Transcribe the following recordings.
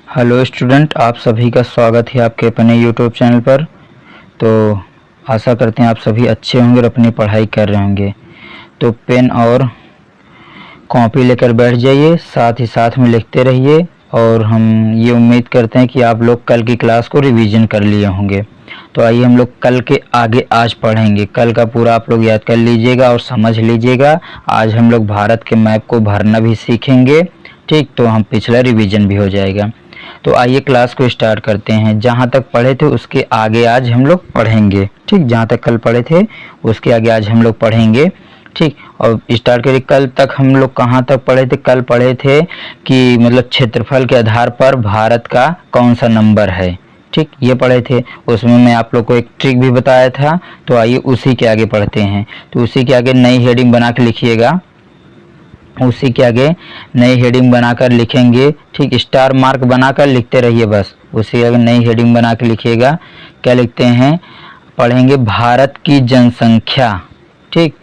Hello student, आप सभी का स्वागत है आपके अपने यूट्यूब चैनल पर। तो आशा करते हैं आप सभी अच्छे होंगे और अपनी पढ़ाई कर रहे होंगे। तो पेन और कॉपी लेकर बैठ जाइए, साथ ही साथ में लिखते रहिए और हम ये उम्मीद करते हैं कि आप लोग कल की क्लास को रिवीजन कर लिए होंगे। तो आइए हम लोग कल के आगे आज पढ़ेंगे। कल का पूरा आप लोग याद कर लीजिएगा और समझ लीजिएगा। आज हम लोग भारत के मैप को भरना भी सीखेंगे, ठीक। तो हम पिछला रिवीजन भी हो जाएगा। तो आइए क्लास को स्टार्ट करते हैं। जहाँ तक पढ़े थे उसके आगे आज हम लोग पढ़ेंगे, ठीक। जहाँ तक कल पढ़े थे उसके आगे आज हम लोग पढ़ेंगे, ठीक। और स्टार्ट करिए। कल तक हम लोग कहाँ तक पढ़े थे? कल पढ़े थे कि मतलब क्षेत्रफल के आधार पर भारत का कौन सा नंबर है, ठीक, ये पढ़े थे। उसमें मैं आप लोग को एक ट्रिक भी बताया था। तो आइए उसी के आगे पढ़ते हैं। तो उसी के आगे नई हेडिंग बना के लिखिएगा, उसी के आगे नई हेडिंग बनाकर लिखेंगे, ठीक। स्टार मार्क बनाकर लिखते रहिए बस। उसी के आगे नई हेडिंग बना के लिखिएगा। क्या लिखते हैं? पढ़ेंगे भारत की जनसंख्या, ठीक।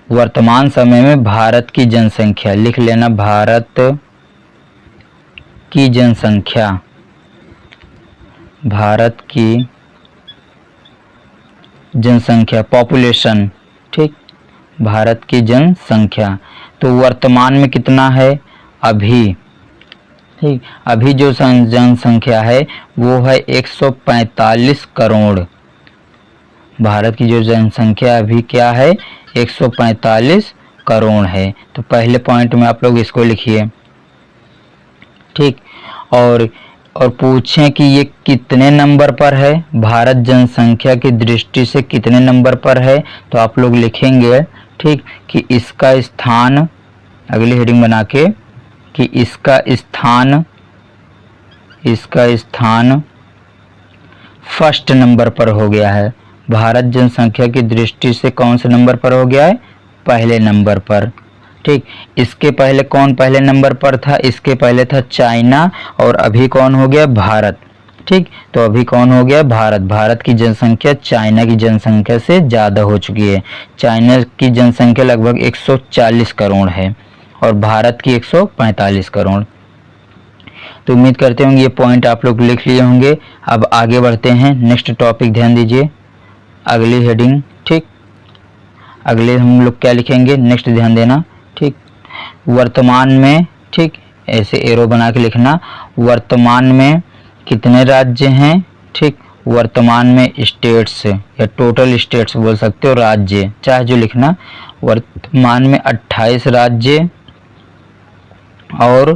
वर्तमान समय में भारत की जनसंख्या लिख लेना। भारत की जनसंख्या, भारत की जनसंख्या, पॉपुलेशन, ठीक। भारत की जनसंख्या तो वर्तमान में कितना है? अभी, ठीक। अभी जो जनसंख्या है वो है 145 करोड़। भारत की जो जनसंख्या अभी क्या है? 145 करोड़ है। तो पहले पॉइंट में आप लोग इसको लिखिए, ठीक। और पूछें कि ये कितने नंबर पर है, भारत जनसंख्या की दृष्टि से कितने नंबर पर है, तो आप लोग लिखेंगे, ठीक, कि इसका स्थान, अगली हेडिंग बना के, कि इसका स्थान फर्स्ट नंबर पर हो गया है। भारत जनसंख्या की दृष्टि से कौन से नंबर पर हो गया है? पहले नंबर पर, ठीक। इसके पहले कौन पहले नंबर पर था? इसके पहले था चाइना और अभी कौन हो गया? भारत, ठीक। तो अभी कौन हो गया? भारत। भारत की जनसंख्या चाइना की जनसंख्या से ज़्यादा हो चुकी है। चाइना की जनसंख्या लगभग 140 करोड़ है और भारत की 145 करोड़। तो उम्मीद करते होंगे ये पॉइंट आप लोग लिख लिए होंगे। अब आगे बढ़ते हैं, नेक्स्ट टॉपिक ध्यान दीजिए, अगली हेडिंग, ठीक। अगले हम लोग क्या लिखेंगे? नेक्स्ट ध्यान देना, ठीक। वर्तमान में, ठीक, ऐसे एरो बना के लिखना। वर्तमान में कितने राज्य हैं? ठीक। वर्तमान में स्टेट्स या टोटल स्टेट्स बोल सकते हो, राज्य चाहे जो लिखना। वर्तमान में 28 राज्य और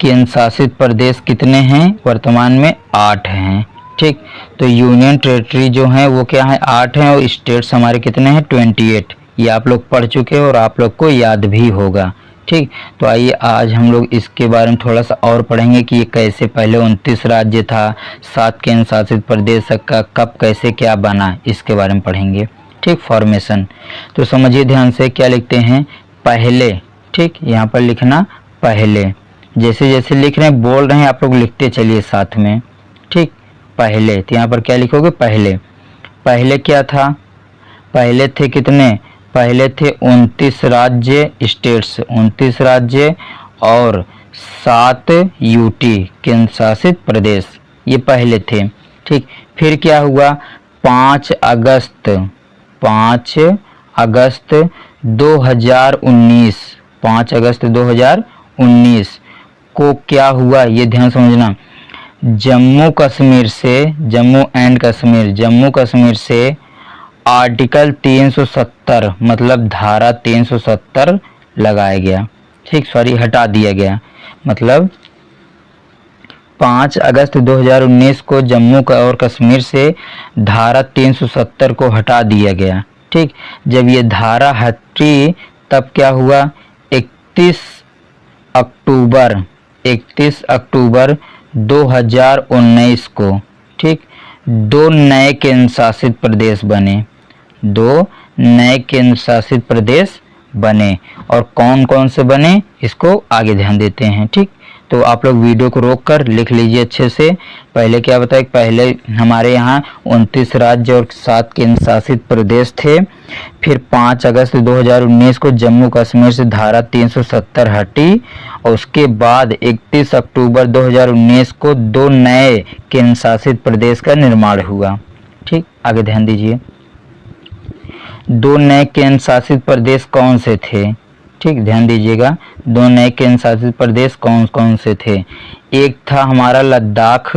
केंद्र शासित प्रदेश कितने हैं? वर्तमान में 8 हैं, ठीक। तो यूनियन टेरिटरी जो हैं वो क्या है? 8 हैं और स्टेट्स हमारे कितने हैं? 28। ये आप लोग पढ़ चुके हो और आप लोग को याद भी होगा, ठीक। तो आइए आज हम लोग इसके बारे में थोड़ा सा और पढ़ेंगे कि ये कैसे, पहले 29 राज्य था, 7 केंद्र शासित प्रदेश का कब कैसे क्या बना, इसके बारे में पढ़ेंगे, ठीक। फॉर्मेशन तो समझिए ध्यान से, क्या लिखते हैं? पहले, ठीक। यहाँ पर लिखना पहले, जैसे जैसे लिख रहे हैं बोल रहे हैं आप लोग लिखते चलिए साथ में, ठीक। पहले, तो यहाँ पर क्या लिखोगे? पहले। पहले क्या था? पहले थे कितने? पहले थे 29 राज्य स्टेट्स, 29 राज्य और 7 यूटी केंद्र शासित प्रदेश, ये पहले थे, ठीक। फिर क्या हुआ? 5 अगस्त 2019, 5 अगस्त 2019 को क्या हुआ? ये ध्यान समझना। जम्मू कश्मीर से आर्टिकल 370 मतलब धारा 370 लगाया गया, ठीक। सॉरी, हटा दिया गया। मतलब 5 अगस्त 2019 को जम्मू और कश्मीर से धारा 370 को हटा दिया गया, ठीक। जब ये धारा हटी तब क्या हुआ? 31 अक्टूबर 2019 को, ठीक, 2 नए केंद्र शासित प्रदेश बने, 2 नए केंद्र शासित प्रदेश बने। और कौन कौन से बने इसको आगे ध्यान देते हैं, ठीक। तो आप लोग वीडियो को रोक कर लिख लीजिए अच्छे से। पहले क्या बताया, पहले हमारे यहाँ 29 राज्य और 7 केंद्र शासित प्रदेश थे। फिर 5 अगस्त 2019 को जम्मू कश्मीर से धारा 370 हटी और उसके बाद 31 अक्टूबर 2019 को 2 नए केंद्र शासित प्रदेश का निर्माण हुआ। ठीक, आगे ध्यान दीजिए। 2 नए केंद्र शासित प्रदेश कौन से थे? ठीक, ध्यान दीजिएगा, 2 नए केंद्र शासित प्रदेश कौन कौन से थे? एक था हमारा लद्दाख,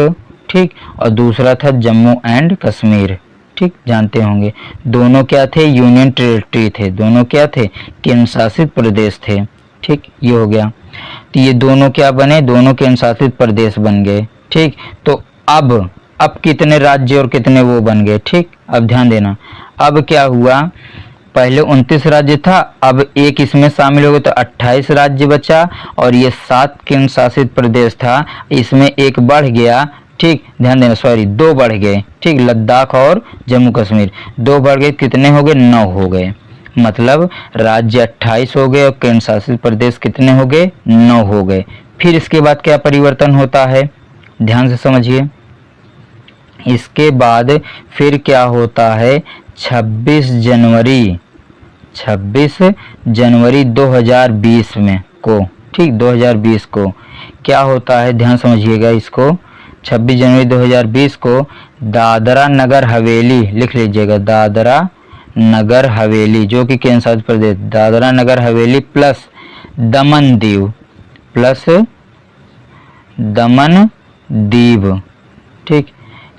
ठीक, और दूसरा था जम्मू एंड कश्मीर। ठीक, जानते होंगे। दोनों क्या थे? यूनियन टेरिटरी थे। दोनों क्या थे? केंद्र शासित प्रदेश थे। ठीक, ये हो गया। तो ये दोनों क्या बने? दोनों केंद्र शासित प्रदेश बन गए। ठीक, तो अब कितने राज्य और कितने वो बन गए? ठीक, अब ध्यान देना। अब क्या हुआ, पहले 29 राज्य था, अब एक इसमें शामिल हो गया तो 28 राज्य बचा, और ये 7 केंद्र शासित प्रदेश था, इसमें एक बढ़ गया। ठीक, ध्यान देना, सॉरी 2 बढ़ गए। ठीक, लद्दाख और जम्मू कश्मीर 2 बढ़ गए, कितने हो गए? 9 हो गए। मतलब राज्य 28 हो गए और केंद्र शासित प्रदेश कितने हो गए? 9 हो गए। फिर इसके बाद क्या परिवर्तन होता है, ध्यान से समझिए। इसके बाद फिर क्या होता है, 26 जनवरी 2020 में को, ठीक, 2020 को क्या होता है, ध्यान समझिएगा इसको। 26 जनवरी 2020 को दादरा नगर हवेली, लिख लीजिएगा, दादरा नगर हवेली जो कि केंद्र शासित प्रदेश, दादरा नगर हवेली प्लस दमन दीव, ठीक,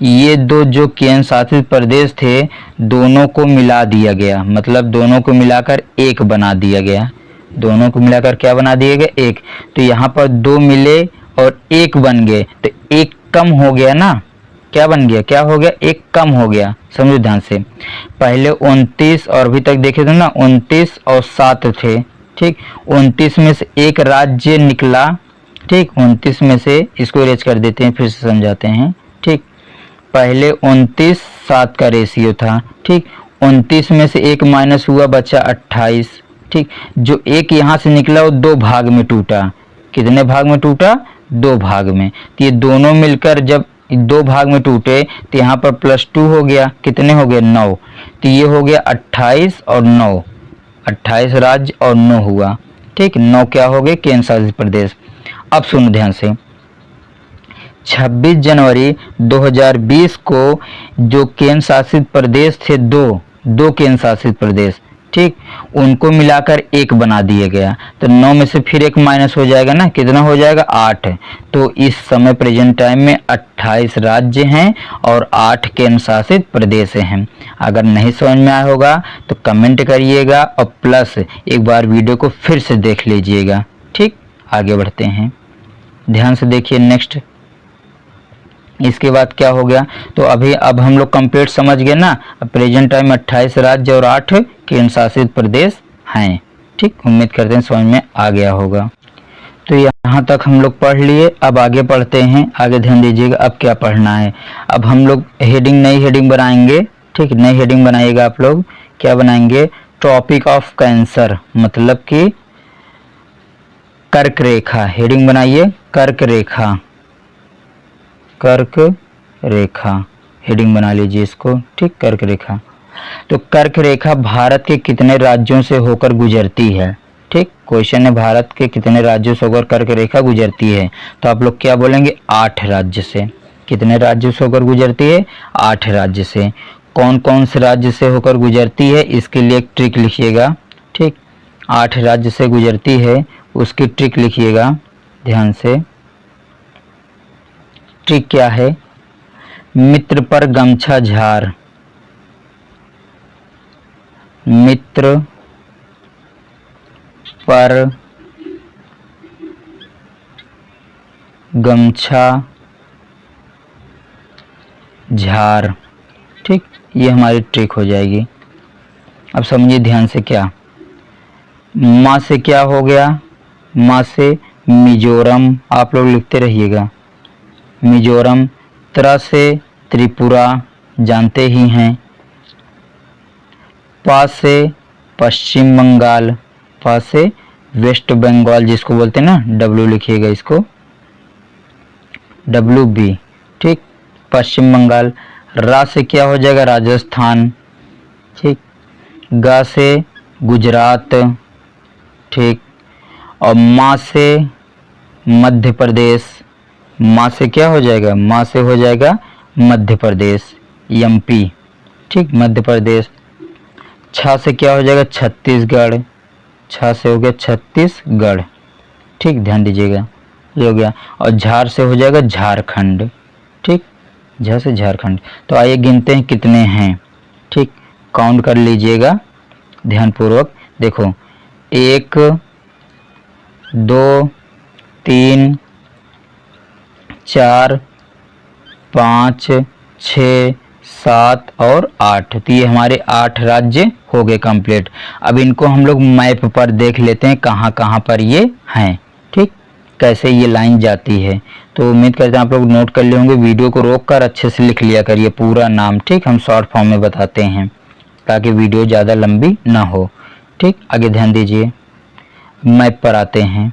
ये 2 जो केंद्र शासित प्रदेश थे दोनों को मिला दिया गया। मतलब दोनों को मिलाकर एक बना दिया गया। दोनों को मिलाकर क्या बना दिया गया? एक। तो यहाँ पर 2 मिले और 1 बन गए, तो 1 कम हो गया ना। क्या बन गया? क्या हो गया? 1 कम हो गया। समझो ध्यान से। पहले 29 और अभी तक देखे थे ना, 29 और 7 थे। ठीक, 29 में से एक राज्य निकला। ठीक, 29 में से, इसको इरेज कर देते हैं, फिर से समझाते हैं। ठीक, पहले 29 7 का रेशियो था। ठीक, 29 में से 1 माइनस हुआ, बचा 28। ठीक, जो 1 यहाँ से निकला वो 2 भाग में टूटा। कितने भाग में टूटा? 2 भाग में। तो ये दोनों मिलकर जब 2 भाग में टूटे तो यहाँ पर +2 हो गया। कितने हो गए? 9। तो ये हो गया 28 और 9, 28 राज्य और 9 हुआ। ठीक, 9 क्या हो गए? केंद्र शासित प्रदेश। अब सुनो ध्यान से, 26 जनवरी 2020 को जो केंद्र शासित प्रदेश थे, दो केंद्र शासित प्रदेश, ठीक, उनको मिलाकर 1 बना दिया गया। तो 9 में से फिर 1 माइनस हो जाएगा ना, कितना हो जाएगा? 8। तो इस समय प्रेजेंट टाइम में 28 राज्य हैं और 8 केंद्र शासित प्रदेश हैं। अगर नहीं समझ में आया होगा तो कमेंट करिएगा और प्लस एक बार वीडियो को फिर से देख लीजिएगा। ठीक, आगे बढ़ते हैं, ध्यान से देखिए। नेक्स्ट, इसके बाद क्या हो गया? तो अब हम लोग कंप्लीट समझ गए ना। प्रेजेंट टाइम में 28 राज्य और 8 केंद्र शासित प्रदेश हैं। ठीक, उम्मीद करते हैं समझ में आ गया होगा। तो यहाँ तक हम लोग पढ़ लिए। अब आगे पढ़ते हैं। आगे ध्यान दीजिएगा, अब क्या पढ़ना है। अब हम लोग नई हेडिंग बनाएंगे। ठीक, नई हेडिंग बनाइएगा आप लोग। क्या बनाएंगे? टॉपिक ऑफ कैंसर, मतलब कि कर्क रेखा। हेडिंग बनाइए, कर्क रेखा, कर्क रेखा हेडिंग बना लीजिए इसको। ठीक, कर्क रेखा। तो कर्क रेखा भारत के कितने राज्यों से होकर गुजरती है? ठीक, क्वेश्चन है, भारत के कितने राज्यों से होकर कर्क रेखा गुजरती है? तो आप लोग क्या बोलेंगे? 8 राज्य से। कितने राज्यों से होकर गुजरती है? 8 राज्य से। कौन कौन से राज्य से होकर गुजरती है, इसके लिए एक ट्रिक लिखिएगा। ठीक, 8 राज्य से गुजरती है, उसकी ट्रिक लिखिएगा ध्यान से। ट्रिक क्या है? मित्र पर गमछा झार, मित्र पर गमछा झार। ठीक, ये हमारी ट्रिक हो जाएगी। अब समझिए ध्यान से। क्या माँ से क्या हो गया? माँ से मिजोरम, आप लोग लिखते रहिएगा, मिजोरम। त्रा से त्रिपुरा, जानते ही हैं। पा से पश्चिम बंगाल, पा से वेस्ट बंगाल जिसको बोलते हैं ना, W लिखिएगा इसको। WB, ठीक, पश्चिम बंगाल। रा से क्या हो जाएगा, राजस्थान, ठीक, गा से गुजरात, ठीक, और माँ से मध्य प्रदेश, माँ से क्या हो जाएगा, माँ से हो जाएगा मध्य प्रदेश, MP, ठीक, मध्य प्रदेश। छा से क्या हो जाएगा, छत्तीसगढ़, छा से हो गया छत्तीसगढ़, ठीक, ध्यान दीजिएगा, ये हो गया। और झार से हो जाएगा झारखंड, ठीक, झा से झारखंड। तो आइए गिनते हैं कितने हैं, ठीक, काउंट कर लीजिएगा ध्यानपूर्वक। देखो 1 2 3 4 5 6 7 और 8, तो ये हमारे 8 राज्य हो गए कंप्लीट। अब इनको हम लोग मैप पर देख लेते हैं कहाँ कहाँ पर ये हैं, ठीक, कैसे ये लाइन जाती है। तो उम्मीद करते हैं आप लोग नोट कर लिए होंगे। वीडियो को रोक कर अच्छे से लिख लिया करिए पूरा नाम, ठीक, हम शॉर्ट फॉर्म में बताते हैं ताकि वीडियो ज़्यादा लंबी ना हो, ठीक। आगे ध्यान दीजिए, मैप पर आते हैं।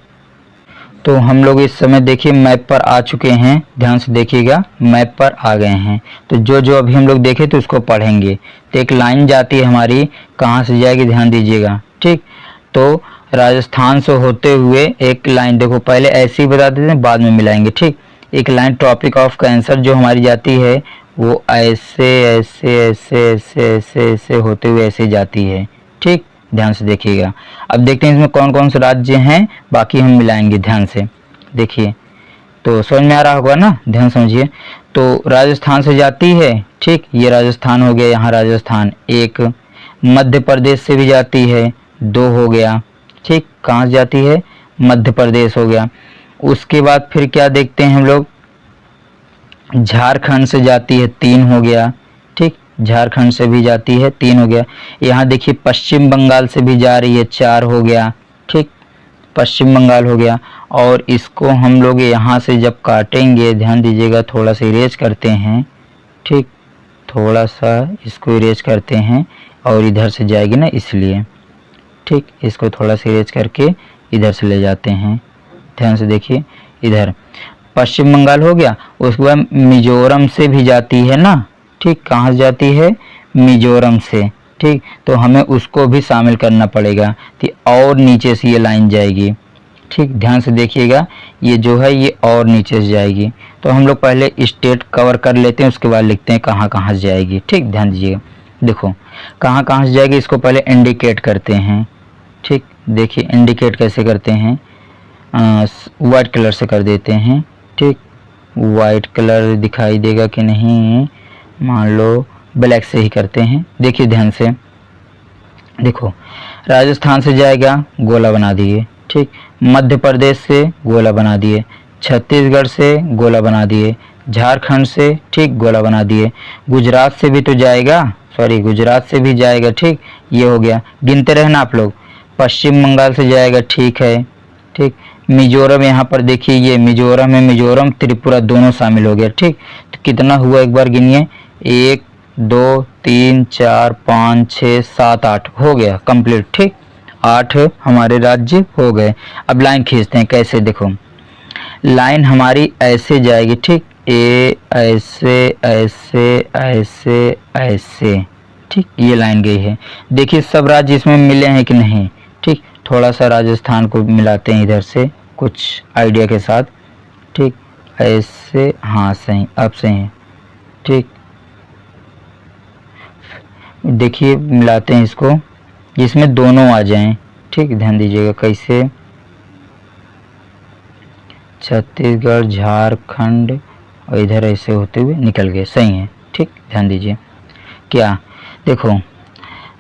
तो हम लोग इस समय देखिए मैप पर आ चुके हैं, ध्यान से देखिएगा, मैप पर आ गए हैं। तो जो जो अभी हम लोग देखे तो उसको पढ़ेंगे। तो एक लाइन जाती है हमारी, कहाँ से जाएगी, ध्यान दीजिएगा, ठीक। तो राजस्थान से होते हुए एक लाइन, देखो पहले ऐसे ही बता देते हैं, बाद में मिलाएंगे, ठीक। एक लाइन ट्रॉपिक ऑफ कैंसर जो हमारी जाती है वो ऐसे ऐसे ऐसे ऐसे ऐसे ऐसे होते हुए ऐसे जाती है, ठीक, ध्यान से देखिएगा। अब देखते हैं इसमें कौन कौन से राज्य हैं, बाकी हम मिलाएंगे, ध्यान से देखिए। तो समझ में आ रहा होगा ना, ध्यान समझिए। तो राजस्थान से जाती है, ठीक, ये राजस्थान हो गया, यहाँ राजस्थान एक। मध्य प्रदेश से भी जाती है, 2 हो गया, ठीक, कहाँ से जाती है, मध्य प्रदेश हो गया। उसके बाद फिर क्या देखते हैं हम लोग, झारखंड से जाती है, 3 हो गया, ठीक, झारखंड से भी जाती है, 3 हो गया। यहाँ देखिए पश्चिम बंगाल से भी जा रही है, 4 हो गया, ठीक, पश्चिम बंगाल हो गया। और इसको हम लोग यहाँ से जब काटेंगे, ध्यान दीजिएगा, थोड़ा सा इरेज करते हैं, ठीक, थोड़ा सा इसको इरेज करते हैं और इधर से जाएगी ना इसलिए, ठीक, इसको थोड़ा सा इरेज करके इधर से ले जाते हैं, ध्यान से देखिए। इधर पश्चिम बंगाल हो गया, उसके बाद मिजोरम से भी जाती है ना, ठीक, कहाँ से जाती है, मिजोरम से, ठीक, तो हमें उसको भी शामिल करना पड़ेगा, तो और नीचे से ये लाइन जाएगी, ठीक, ध्यान से देखिएगा, ये जो है ये और नीचे से जाएगी। तो हम लोग पहले स्टेट कवर कर लेते हैं, उसके बाद लिखते हैं कहाँ कहाँ से जाएगी, ठीक, ध्यान दीजिएगा। देखो कहाँ कहाँ से जाएगी, इसको पहले इंडिकेट करते हैं, ठीक, देखिए इंडिकेट कैसे करते हैं, वाइट कलर से कर देते हैं, ठीक, वाइट कलर दिखाई देगा कि नहीं, मान लो ब्लैक से ही करते हैं। देखिए ध्यान से, देखो राजस्थान से जाएगा, गोला बना दिए, ठीक, मध्य प्रदेश से गोला बना दिए, छत्तीसगढ़ से गोला बना दिए, झारखंड से, ठीक, गोला बना दिए, गुजरात से भी तो जाएगा, सॉरी गुजरात से भी जाएगा, ठीक, ये हो गया, गिनते रहना आप लोग। पश्चिम बंगाल से जाएगा, ठीक है, ठीक, मिजोरम, यहाँ पर देखिए ये मिजोरम है, मिजोरम त्रिपुरा दोनों शामिल हो गया, ठीक। तो कितना हुआ एक बार गिनिए, 1 2 3 4 5 6 7 8 हो गया कंप्लीट, ठीक, 8 हमारे राज्य हो गए। अब लाइन खींचते हैं, कैसे, देखो लाइन हमारी ऐसे जाएगी, ठीक, ए ऐसे ऐसे ऐसे ऐसे, ठीक, ये लाइन गई है। देखिए सब राज्य इसमें मिले हैं कि नहीं, ठीक, थोड़ा सा राजस्थान को मिलाते हैं इधर से कुछ आइडिया के साथ, ठीक, ऐसे, हाँ सही, अब सही है, ठीक, देखिए मिलाते हैं इसको, जिसमें दोनों आ जाएं, ठीक, ध्यान दीजिएगा कैसे, छत्तीसगढ़, झारखंड और इधर ऐसे होते हुए निकल गए, सही है, ठीक, ध्यान दीजिए। क्या, देखो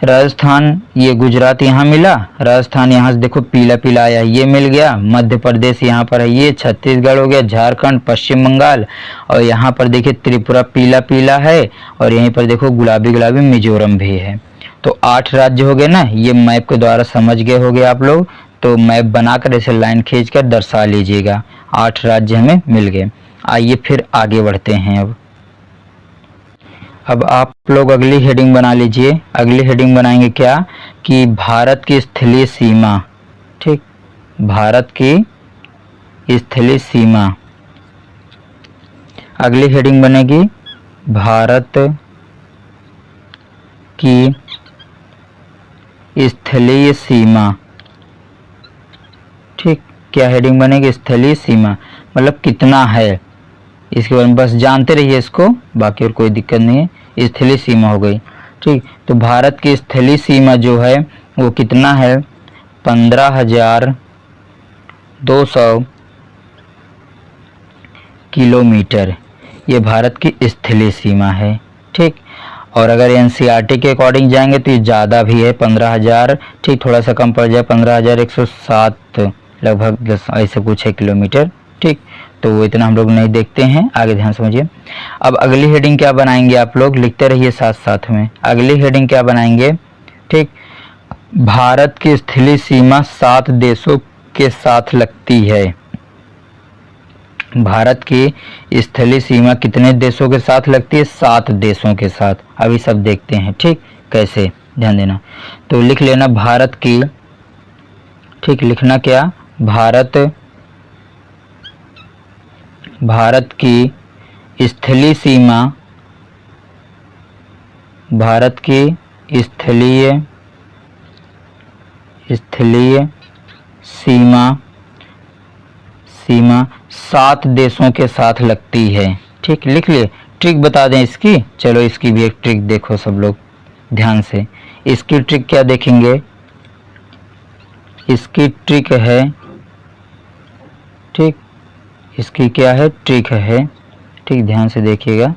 राजस्थान, ये गुजरात यहाँ मिला, राजस्थान यहाँ से देखो पीला पीला आया, ये मिल गया, मध्य प्रदेश यहाँ पर है, ये छत्तीसगढ़ हो गया, झारखंड, पश्चिम बंगाल, और यहाँ पर देखिए त्रिपुरा पीला पीला है, और यहीं पर देखो गुलाबी गुलाबी मिजोरम भी है। तो 8 राज्य हो गए ना, ये मैप के द्वारा समझ गए होंगे आप लोग। तो मैप बनाकर ऐसे लाइन खींचकर दर्शा लीजिएगा, 8 राज्य हमें मिल गए। आइए फिर आगे बढ़ते हैं। अब आप लोग अगली हेडिंग बना लीजिए। अगली हेडिंग बनाएंगे क्या, कि भारत की स्थलीय सीमा, ठीक, भारत की स्थलीय सीमा। अगली हेडिंग बनेगी भारत की स्थलीय सीमा। ठीक, क्या हेडिंग बनेगी? स्थलीय सीमा, मतलब कितना है, इसके बारे में बस जानते रहिए इसको, बाकी और कोई दिक्कत नहीं है। स्थलीय सीमा हो गई। ठीक, तो भारत की स्थलीय सीमा जो है वो कितना है? 15,200 किलोमीटर, ये भारत की स्थलीय सीमा है। ठीक, और अगर एनसीईआरटी के अकॉर्डिंग जाएंगे तो ये ज़्यादा भी है, 15,000, ठीक थोड़ा सा कम पड़ जाए, 15,107 लगभग ऐसे कुछ है किलोमीटर। ठीक, तो वो इतना हम लोग नहीं देखते हैं, आगे ध्यान समझिए। अब अगली हेडिंग क्या बनाएंगे आप लोग, लिखते रहिए साथ साथ में। अगली हेडिंग क्या बनाएंगे? ठीक, भारत की स्थलीय सीमा 7 देशों के साथ लगती है। भारत की स्थलीय सीमा कितने देशों के साथ लगती है? 7 देशों के साथ। अभी सब देखते हैं, ठीक कैसे, ध्यान देना। तो लिख लेना भारत की, ठीक लिखना क्या? भारत की स्थलीय सीमा, भारत की स्थलीय सीमा 7 देशों के साथ लगती है। ठीक, लिख लिए। ट्रिक बता दें इसकी, चलो इसकी भी एक ट्रिक देखो सब लोग ध्यान से। इसकी ट्रिक क्या देखेंगे? इसकी ट्रिक है, ठीक इसकी क्या है? ट्रिक है। ठीक, ध्यान से देखिएगा,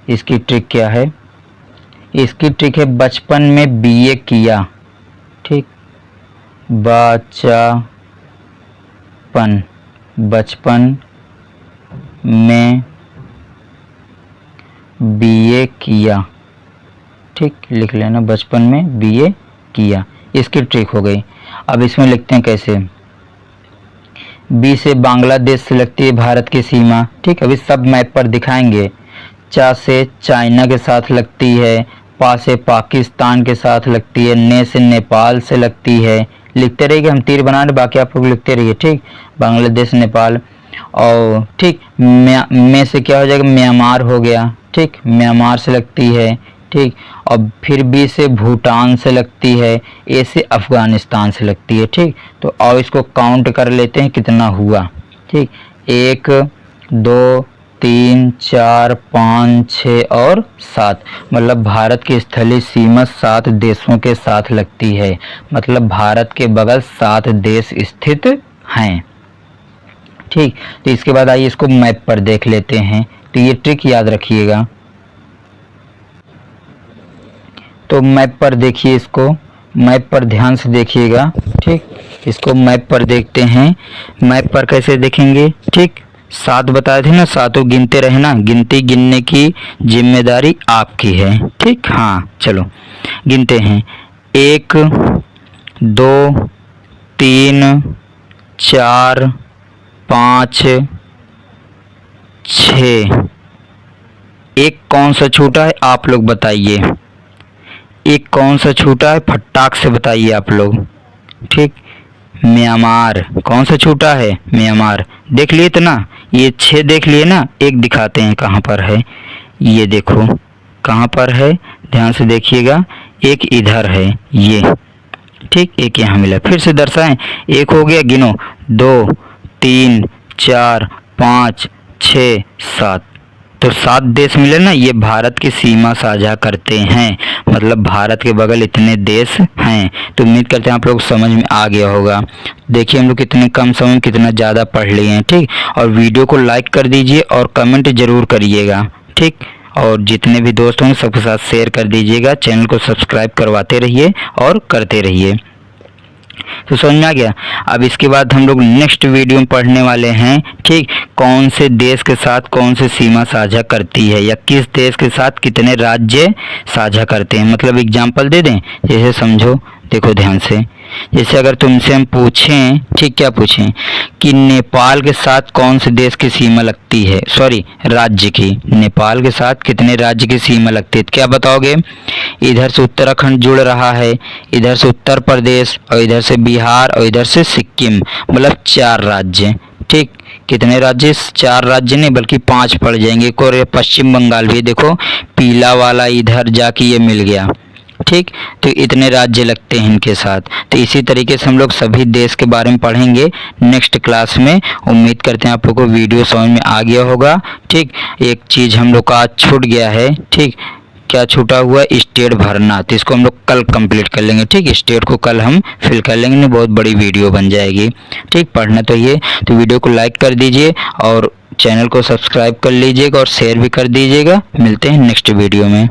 इसकी ट्रिक क्या है? इसकी ट्रिक है बचपन में बीए किया। ठीक, बचपन में बीए किया। ठीक, लिख लेना बचपन में बीए किया, इसकी ट्रिक हो गई। अब इसमें लिखते हैं कैसे? बी से बांग्लादेश से लगती है भारत की सीमा। ठीक, अभी सब मैप पर दिखाएंगे। चा से चाइना के साथ लगती है, पा से पाकिस्तान के साथ लगती है, ने से नेपाल से लगती है। लिखते रहिए, हम तीर बना रहे, बाकी आप लोग लिखते रहिए। ठीक, बांग्लादेश, नेपाल, और ठीक में से क्या हो जाएगा? म्यांमार हो गया। ठीक, म्यांमार से लगती है। ठीक, और फिर बी से भूटान से लगती है, ए से अफगानिस्तान से लगती है। ठीक, तो और इसको काउंट कर लेते हैं कितना हुआ। ठीक, 1 2 3 4 5 6 और 7, मतलब भारत की स्थलीय सीमा 7 देशों के साथ लगती है, मतलब भारत के बगल 7 देश स्थित हैं। ठीक, तो इसके बाद आइए इसको मैप पर देख लेते हैं। तो ये ट्रिक याद रखिएगा। तो मैप पर देखिए, इसको मैप पर ध्यान से देखिएगा। ठीक, इसको मैप पर देखते हैं। मैप पर कैसे देखेंगे? ठीक, 7 बताए थे ना, 7 गिनते रहे ना, गिनने की जिम्मेदारी आपकी है। ठीक, हाँ चलो गिनते हैं। 1 2 3 4 5 6। एक कौन सा छूटा है आप लोग बताइए? एक कौन सा छूटा है, फटाक से बताइए आप लोग। ठीक, म्यांमार। कौन सा छूटा है? म्यांमार। देख लिए तो ना, ये 6 देख लिए ना। एक दिखाते हैं कहाँ पर है, ये देखो कहाँ पर है, ध्यान से देखिएगा। एक इधर है ये, ठीक, एक यहाँ मिला। फिर से दर्शाएं, एक हो गया, गिनो 2 3 4 5 6 7, तो 7 देश मिले ना, ये भारत की सीमा साझा करते हैं, मतलब भारत के बगल इतने देश हैं। तो उम्मीद करते हैं आप लोग समझ में आ गया होगा। देखिए हम लोग कितने कम समय में कितना ज़्यादा पढ़ लिए हैं। ठीक, और वीडियो को लाइक कर दीजिए और कमेंट ज़रूर करिएगा। ठीक, और जितने भी दोस्त होंगे सबके साथ शेयर कर दीजिएगा। चैनल को सब्सक्राइब करवाते रहिए और करते रहिए। तो समझ में आ गया। अब इसके बाद हम लोग नेक्स्ट वीडियो में पढ़ने वाले हैं, ठीक, कौन से देश के साथ कौन से सीमा साझा करती है, या किस देश के साथ कितने राज्य साझा करते हैं। मतलब एग्जाम्पल दे दें, जैसे समझो, देखो ध्यान से। जैसे अगर तुमसे हम पूछें, ठीक, क्या पूछें कि नेपाल के साथ कौन से देश की सीमा लगती है, सॉरी राज्य की, नेपाल के साथ कितने राज्य की सीमा लगती है, क्या बताओगे? इधर से उत्तराखंड जुड़ रहा है, इधर से उत्तर प्रदेश, और इधर से बिहार, और इधर से सिक्किम, मतलब 4 राज्य। ठीक, कितने राज्य, 4 राज्य नहीं बल्कि 5 पड़ जाएंगे। एक और पश्चिम बंगाल भी देखो, पीला वाला इधर जाके ये मिल गया, ठीक। तो इतने राज्य लगते हैं इनके साथ। तो इसी तरीके से हम लोग सभी देश के बारे में पढ़ेंगे नेक्स्ट क्लास में। उम्मीद करते हैं आप लोगों को वीडियो समझ में आ गया होगा, ठीक। एक चीज़ हम लोग का आज छूट गया है, ठीक। क्या छूटा हुआ, स्टेट भरना, तो इसको हम लोग कल कंप्लीट कर लेंगे, ठीक। स्टेट को कल हम फिल कर लेंगे, नहीं बहुत बड़ी वीडियो बन जाएगी, ठीक। पढ़ना तो ये, तो वीडियो को लाइक कर दीजिए और चैनल को सब्सक्राइब कर लीजिएगा और शेयर भी कर दीजिएगा। मिलते हैं नेक्स्ट वीडियो में।